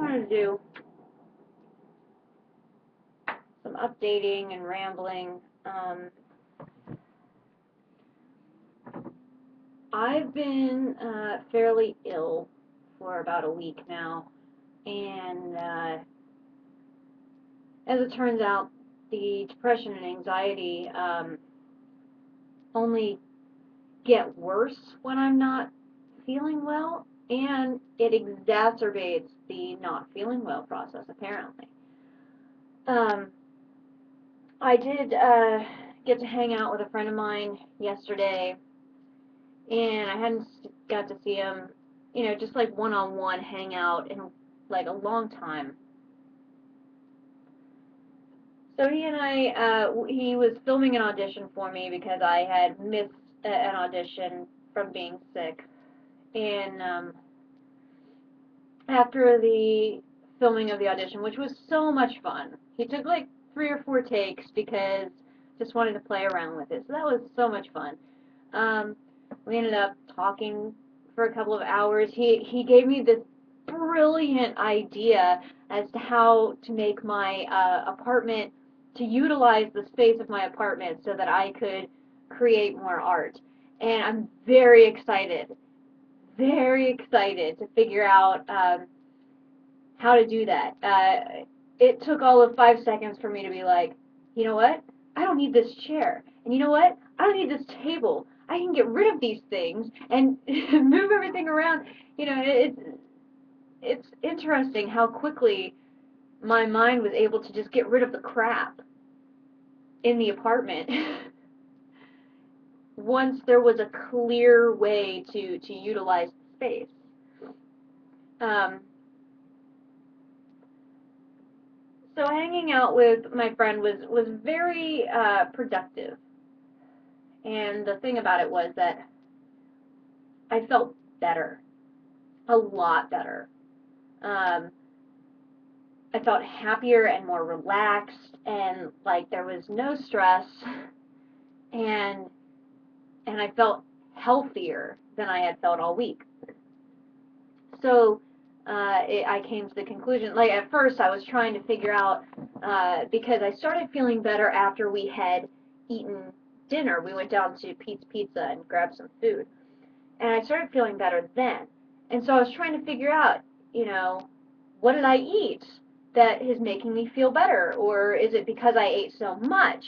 wanted to do some updating and rambling. I've been fairly ill for about a week now, and as it turns out, the depression and anxiety only get worse when I'm not feeling well, and it exacerbates the not feeling well process, apparently. I did get to hang out with a friend of mine yesterday, and I hadn't got to see him, just like one-on-one hang out in like a long time. So he and I, he was filming an audition for me because I had missed an audition from being sick. And after the filming of the audition, which was so much fun, he took like 3 or 4 takes because just wanted to play around with it. So that was so much fun. We ended up talking for a couple of hours. He gave me this brilliant idea as to how to make my apartment, to utilize the space of my apartment so that I could create more art. And I'm very excited to figure out how to do that. It took all of 5 seconds for me to be like, you know what? I don't need this chair. And you know what? I don't need this table. I can get rid of these things and move everything around. It's interesting how quickly my mind was able to just get rid of the crap in the apartment once there was a clear way to utilize the space. So hanging out with my friend was very productive. And the thing about it was that I felt better, a lot better. I felt happier and more relaxed, and like there was no stress, and I felt healthier than I had felt all week. So I came to the conclusion, like at first I was trying to figure out, because I started feeling better after we had eaten dinner. We went down to Pete's Pizza and grabbed some food. And I started feeling better then. And so I was trying to figure out, what did I eat that is making me feel better? Or is it because I ate so much?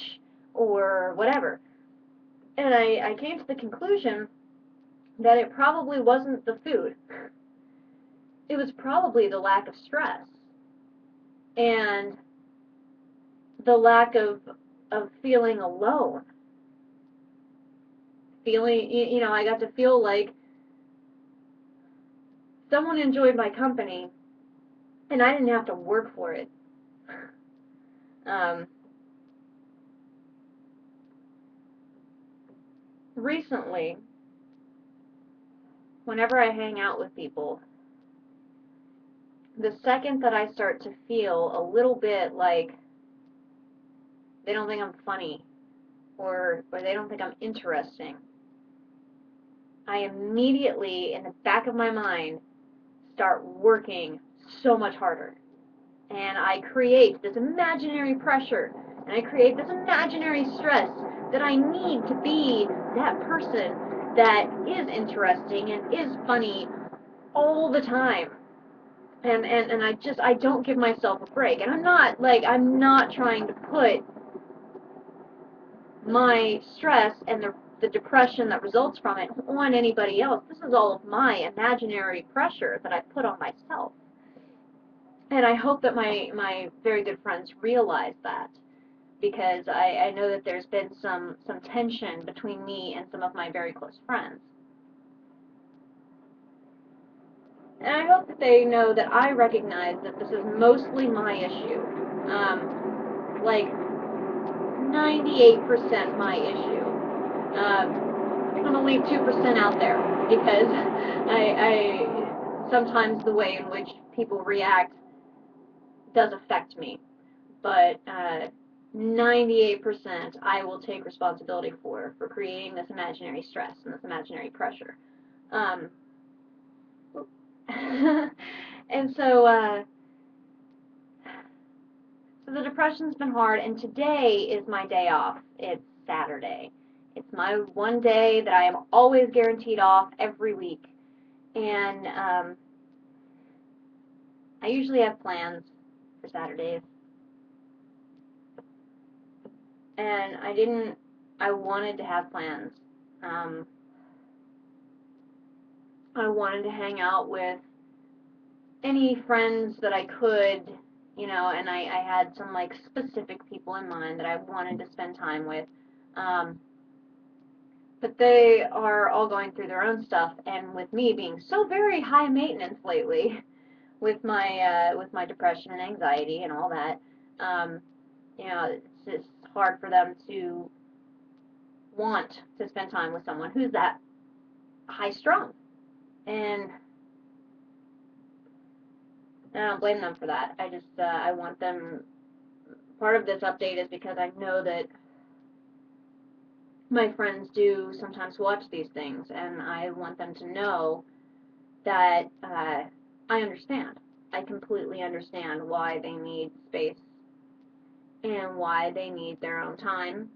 Or whatever. And I came to the conclusion that it probably wasn't the food. It was probably the lack of stress. And the lack of feeling alone. I got to feel like someone enjoyed my company, and I didn't have to work for it. Recently, whenever I hang out with people, the second that I start to feel a little bit like they don't think I'm funny, or they don't think I'm interesting, I immediately, in the back of my mind, start working so much harder. And I create this imaginary pressure, and I create this imaginary stress that I need to be that person that is interesting and is funny all the time. And I don't give myself a break. And I'm not trying to put my stress and the depression that results from it on anybody else. This is all of my imaginary pressure that I put on myself. And I hope that my very good friends realize that, because I know that there's been some tension between me and some of my very close friends. And I hope that they know that I recognize that this is mostly my issue. Like 98% my issue. I'm going to leave 2% out there, because I sometimes the way in which people react does affect me. But 98% I will take responsibility for creating this imaginary stress and this imaginary pressure. And so depression's been hard, and today is my day off. It's Saturday. It's my one day that I am always guaranteed off every week. And I usually have plans for Saturdays. And I wanted to have plans. I wanted to hang out with any friends that I could, and I had some, like, specific people in mind that I wanted to spend time with. But they are all going through their own stuff, and with me being so very high maintenance lately, with my depression and anxiety and all that, it's just hard for them to want to spend time with someone who's that high strung. And I don't blame them for that. I just, I want them, part of this update is because I know that my friends do sometimes watch these things, and I want them to know that I understand. I completely understand why they need space and why they need their own time.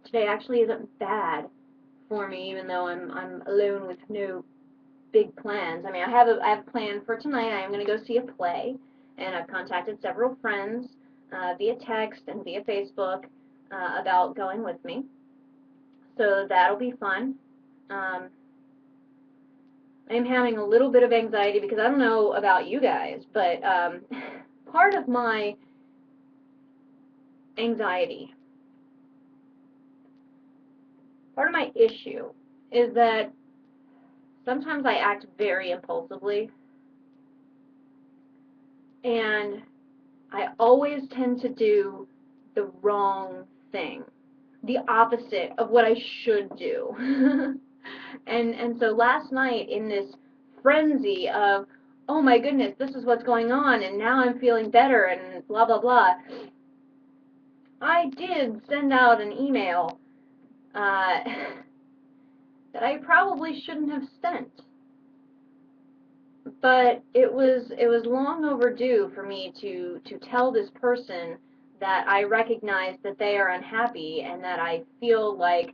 Today actually isn't bad for me, even though I'm alone with no big plans. I mean, I have a plan for tonight. I am going to go see a play, and I've contacted several friends via text and via Facebook about going with me. So that'll be fun. I'm having a little bit of anxiety because I don't know about you guys, but part of my anxiety, part of my issue is that sometimes I act very impulsively, and I always tend to do the wrong thing, the opposite of what I should do. and so last night, in this frenzy of, oh my goodness, this is what's going on, and now I'm feeling better, and blah, blah, blah, I did send out an email that I probably shouldn't have sent. But it was long overdue for me to tell this person that I recognize that they are unhappy and that I feel like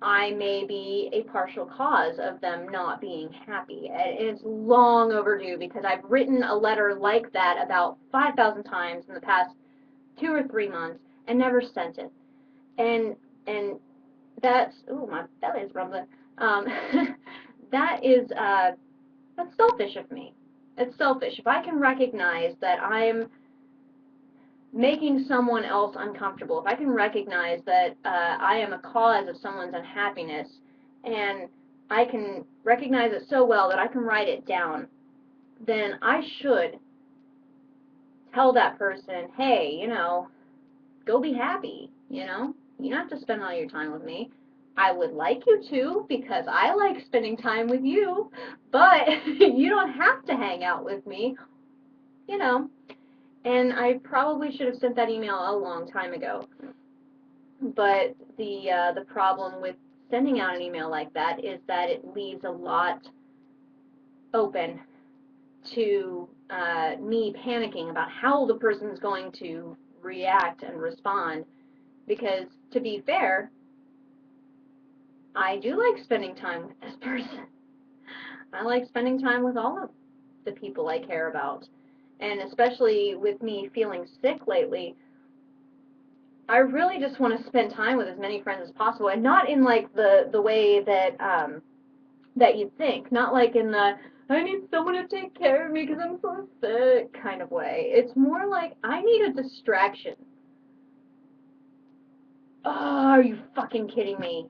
I may be a partial cause of them not being happy. And it's long overdue because I've written a letter like that about 5,000 times in the past 2 or 3 months and never sent it. And that's, ooh, my belly is rumbling. That is that's selfish of me. It's selfish. If I can recognize that I'm making someone else uncomfortable, if I can recognize that I am a cause of someone's unhappiness, and I can recognize it so well that I can write it down, then I should tell that person, hey, go be happy, You don't have to spend all your time with me. I would like you to, because I like spending time with you, but you don't have to hang out with me, And I probably should have sent that email a long time ago. But the problem with sending out an email like that is that it leaves a lot open to me panicking about how the person's going to react and respond. Because, to be fair, I do like spending time with this person. I like spending time with all of the people I care about. And especially with me feeling sick lately, I really just want to spend time with as many friends as possible, and not in like the way that that you'd think, not like in the I need someone to take care of me because I'm so sick kind of way. It's more like I need a distraction. Oh, are you fucking kidding me?